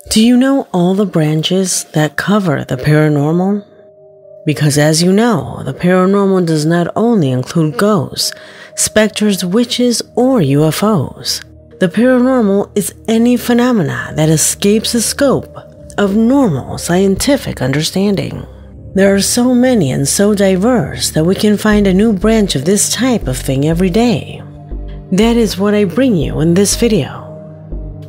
Do you know all the branches that cover the paranormal? Because as you know, the paranormal does not only include ghosts, specters, witches, or UFOs. The paranormal is any phenomena that escapes the scope of normal scientific understanding. There are so many and so diverse that we can find a new branch of this type of thing every day. That is what I bring you in this video.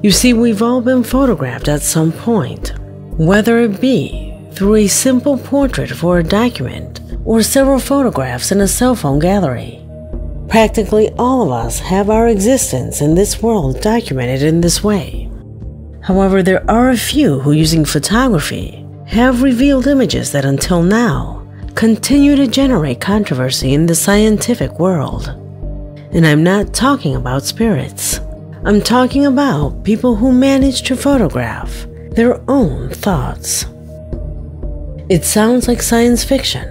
You see, we've all been photographed at some point, whether it be through a simple portrait for a document or several photographs in a cell phone gallery. Practically all of us have our existence in this world documented in this way. However, there are a few who, using photography, have revealed images that until now continue to generate controversy in the scientific world. And I'm not talking about spirits. I'm talking about people who manage to photograph their own thoughts. It sounds like science fiction,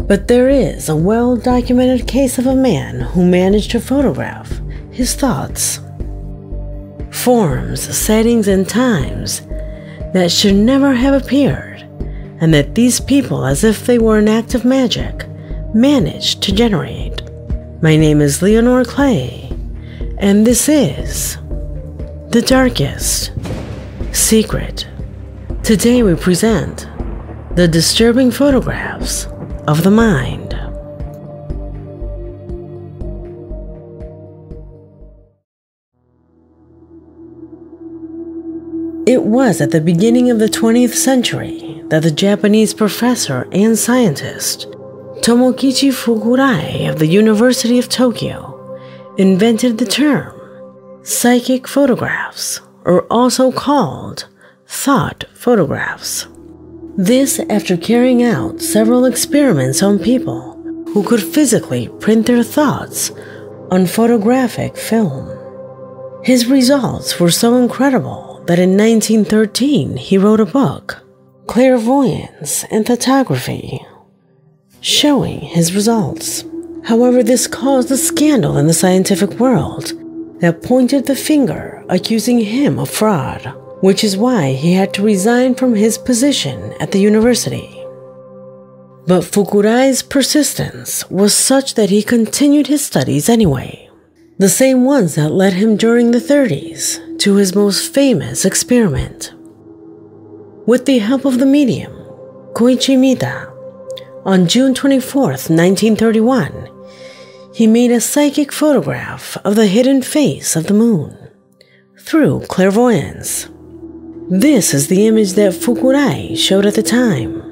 but there is a well-documented case of a man who managed to photograph his thoughts. Forms, settings, and times that should never have appeared, and that these people, as if they were an act of magic, managed to generate. My name is Leonore Clay, and this is The Darkest Secret. Today we present the disturbing photographs of the mind. It was at the beginning of the 20th century that the Japanese professor and scientist Tomokichi Fukurai of the University of Tokyo invented the term psychic photographs, or also called thought photographs. This after carrying out several experiments on people who could physically print their thoughts on photographic film. His results were so incredible that in 1913 he wrote a book, Clairvoyance and Photography, showing his results. However, this caused a scandal in the scientific world that pointed the finger accusing him of fraud, which is why he had to resign from his position at the university. But Fukurai's persistence was such that he continued his studies anyway, the same ones that led him during the 30s to his most famous experiment. With the help of the medium, Koichi Mita, on June 24, 1931, he made a psychic photograph of the hidden face of the moon through clairvoyance. This is the image that Fukurai showed at the time.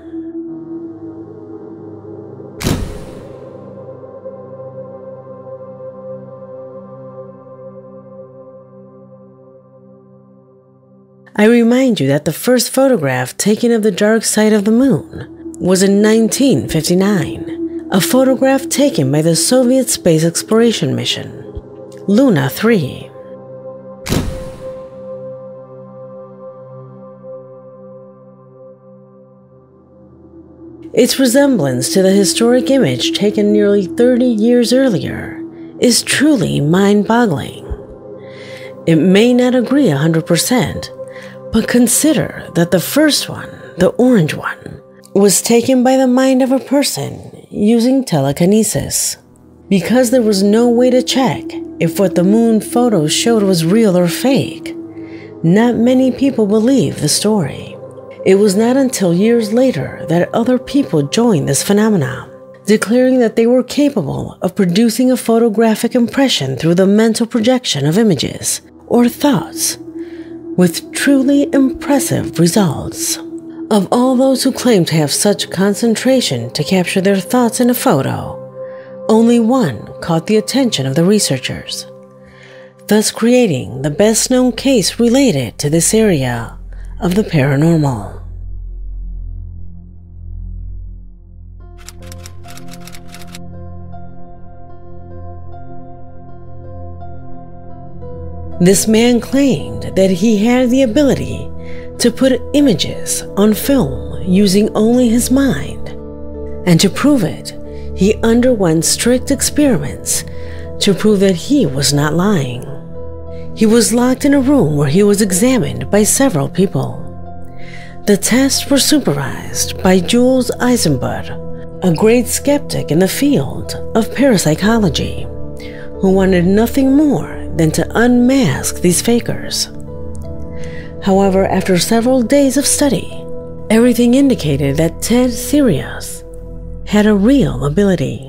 I remind you that the first photograph taken of the dark side of the moon was in 1959, a photograph taken by the Soviet space exploration mission, Luna 3. Its resemblance to the historic image taken nearly 30 years earlier is truly mind-boggling. It may not agree 100%, but consider that the first one, the orange one, was taken by the mind of a person using telekinesis. Because there was no way to check if what the moon photos showed was real or fake, not many people believed the story. It was not until years later that other people joined this phenomenon, declaring that they were capable of producing a photographic impression through the mental projection of images or thoughts, with truly impressive results. Of all those who claim to have such concentration to capture their thoughts in a photo, only one caught the attention of the researchers, thus creating the best-known case related to this area of the paranormal. This man claimed that he had the ability to put images on film using only his mind, and to prove it, he underwent strict experiments to prove that he was not lying. He was locked in a room where he was examined by several people. The tests were supervised by Jules Eisenbud, a great skeptic in the field of parapsychology, who wanted nothing more than to unmask these fakers. However, after several days of study, everything indicated that Ted Sirius had a real ability.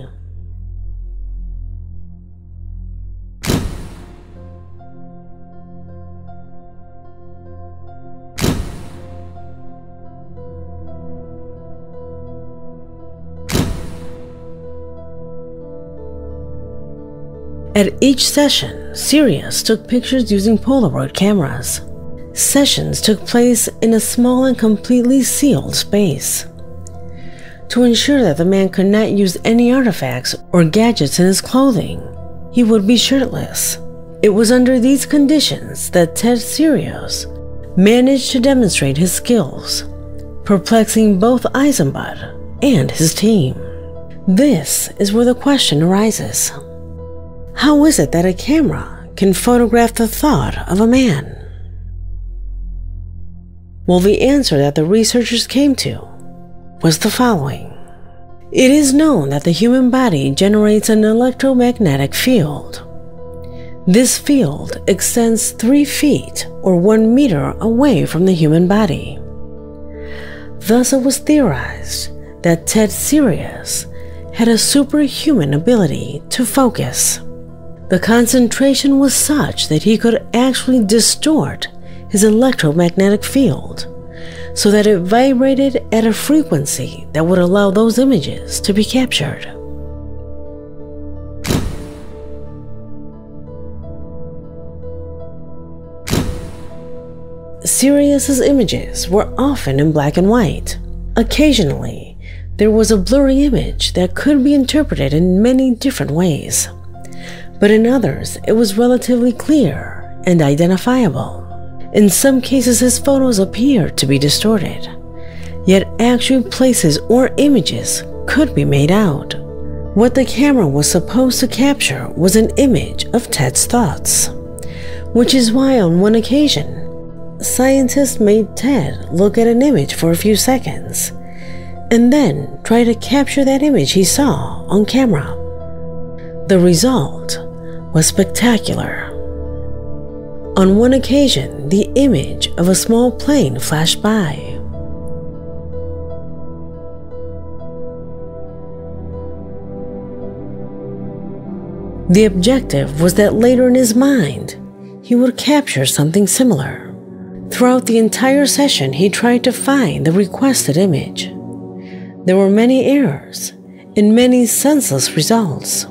At each session, Sirius took pictures using Polaroid cameras. Sessions took place in a small and completely sealed space. To ensure that the man could not use any artifacts or gadgets in his clothing, he would be shirtless. It was under these conditions that Ted Sirius managed to demonstrate his skills, perplexing both Eisenbud and his team. This is where the question arises. How is it that a camera can photograph the thought of a man? Well, the answer that the researchers came to was the following. It is known that the human body generates an electromagnetic field. This field extends 3 feet or 1 meter away from the human body. Thus, it was theorized that Ted Sirius had a superhuman ability to focus. The concentration was such that he could actually distort his electromagnetic field so that it vibrated at a frequency that would allow those images to be captured. Sirius's images were often in black and white. Occasionally, there was a blurry image that could be interpreted in many different ways. But in others, it was relatively clear and identifiable. In some cases, his photos appeared to be distorted, yet actual places or images could be made out. What the camera was supposed to capture was an image of Ted's thoughts, which is why on one occasion, scientists made Ted look at an image for a few seconds, and then try to capture that image he saw on camera. The result was spectacular. On one occasion, the image of a small plane flashed by. The objective was that later in his mind, he would capture something similar. Throughout the entire session, he tried to find the requested image. There were many errors and many senseless results.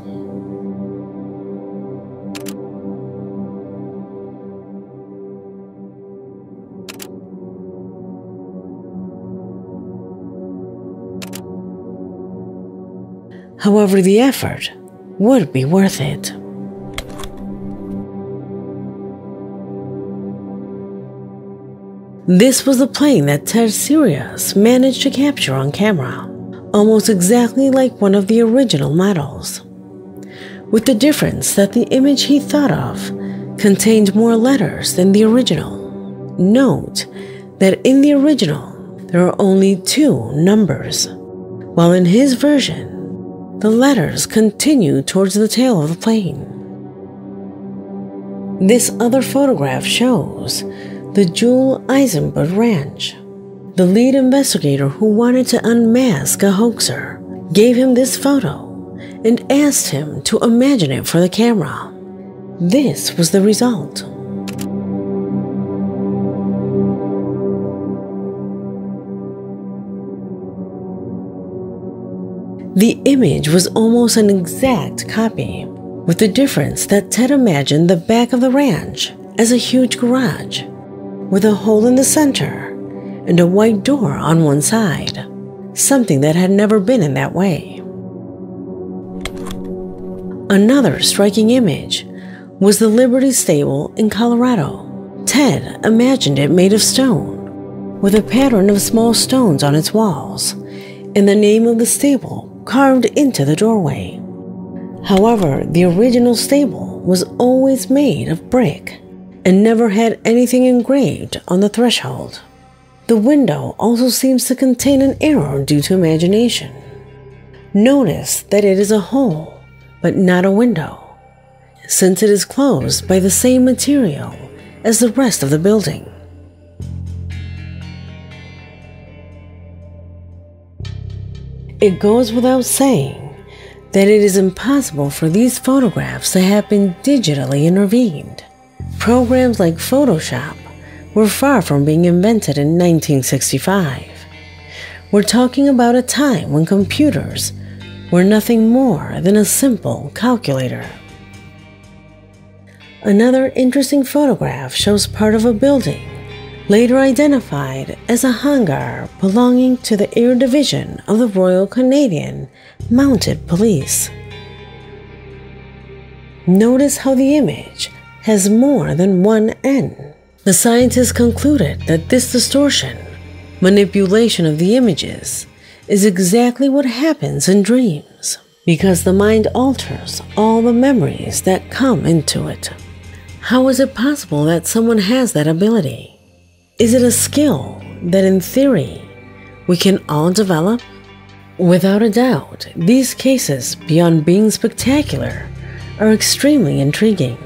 However, the effort would be worth it. This was the plane that Ted Sirius managed to capture on camera, almost exactly like one of the original models, with the difference that the image he thought of contained more letters than the original. Note that in the original, there are only 2 numbers, while in his version, the letters continue towards the tail of the plane. This other photograph shows the Jules Eisenbud Ranch. The lead investigator who wanted to unmask a hoaxer gave him this photo and asked him to imagine it for the camera. This was the result. The image was almost an exact copy, with the difference that Ted imagined the back of the ranch as a huge garage, with a hole in the center and a white door on one side, something that had never been in that way. Another striking image was the Liberty Stable in Colorado. Ted imagined it made of stone, with a pattern of small stones on its walls, and the name of the stable carved into the doorway. However, the original stable was always made of brick and never had anything engraved on the threshold. The window also seems to contain an error due to imagination. Notice that it is a hole, but not a window, since it is closed by the same material as the rest of the building. It goes without saying that it is impossible for these photographs to have been digitally intervened. Programs like Photoshop were far from being invented in 1965. We're talking about a time when computers were nothing more than a simple calculator. Another interesting photograph shows part of a building, later identified as a hangar belonging to the Air Division of the Royal Canadian Mounted Police. Notice how the image has more than one N. The scientists concluded that this distortion, manipulation of the images, is exactly what happens in dreams, because the mind alters all the memories that come into it. How is it possible that someone has that ability? Is it a skill that in theory we can all develop? Without a doubt, these cases, beyond being spectacular, are extremely intriguing.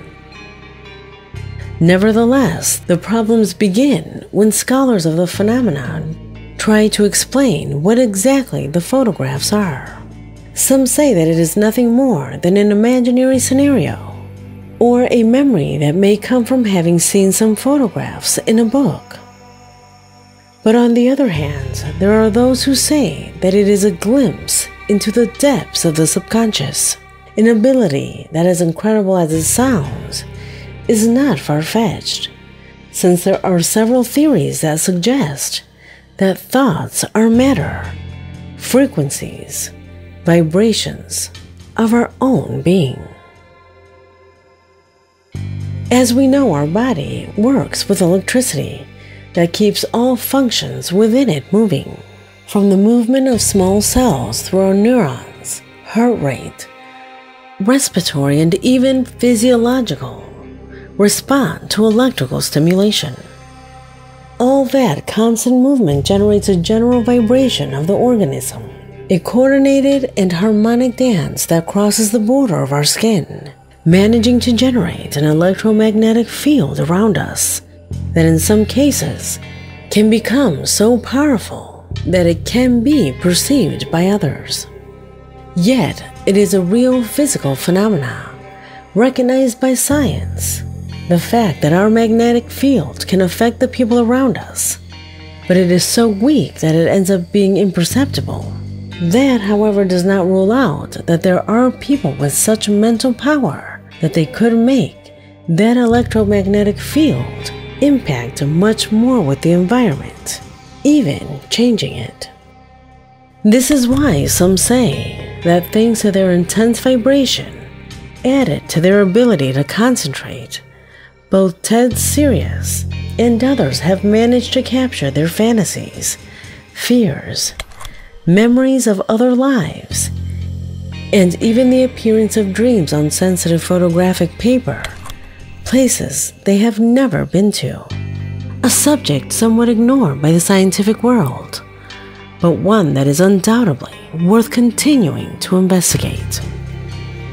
Nevertheless, the problems begin when scholars of the phenomenon try to explain what exactly the photographs are. Some say that it is nothing more than an imaginary scenario, or a memory that may come from having seen some photographs in a book. But on the other hand, there are those who say that it is a glimpse into the depths of the subconscious, an ability that, as incredible as it sounds, is not far-fetched, since there are several theories that suggest that thoughts are matter, frequencies, vibrations of our own being. As we know, our body works with electricity that keeps all functions within it moving, from the movement of small cells through our neurons, heart rate, respiratory, and even physiological respond to electrical stimulation. All that constant movement generates a general vibration of the organism, a coordinated and harmonic dance that crosses the border of our skin, managing to generate an electromagnetic field around us that in some cases can become so powerful that it can be perceived by others. Yet, it is a real physical phenomenon recognized by science. The fact that our magnetic field can affect the people around us, but it is so weak that it ends up being imperceptible. That, however, does not rule out that there are people with such mental power that they could make that electromagnetic field impact much more with the environment, even changing it. This is why some say that thanks to their intense vibration added to their ability to concentrate, both Ted Sirius and others have managed to capture their fantasies, fears, memories of other lives, and even the appearance of dreams on sensitive photographic paper, places they have never been to. A subject somewhat ignored by the scientific world, but one that is undoubtedly worth continuing to investigate.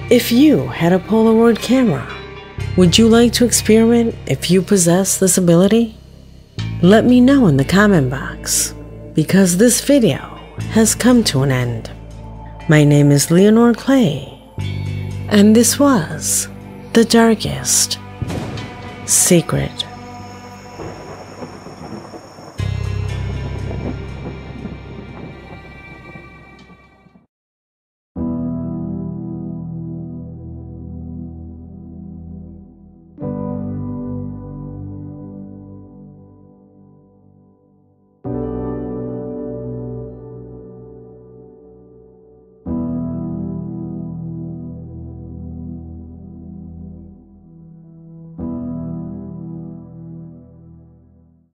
If you had a Polaroid camera, would you like to experiment if you possess this ability? Let me know in the comment box, because this video has come to an end. My name is Leonore Clay, and this was The Darkest Secret.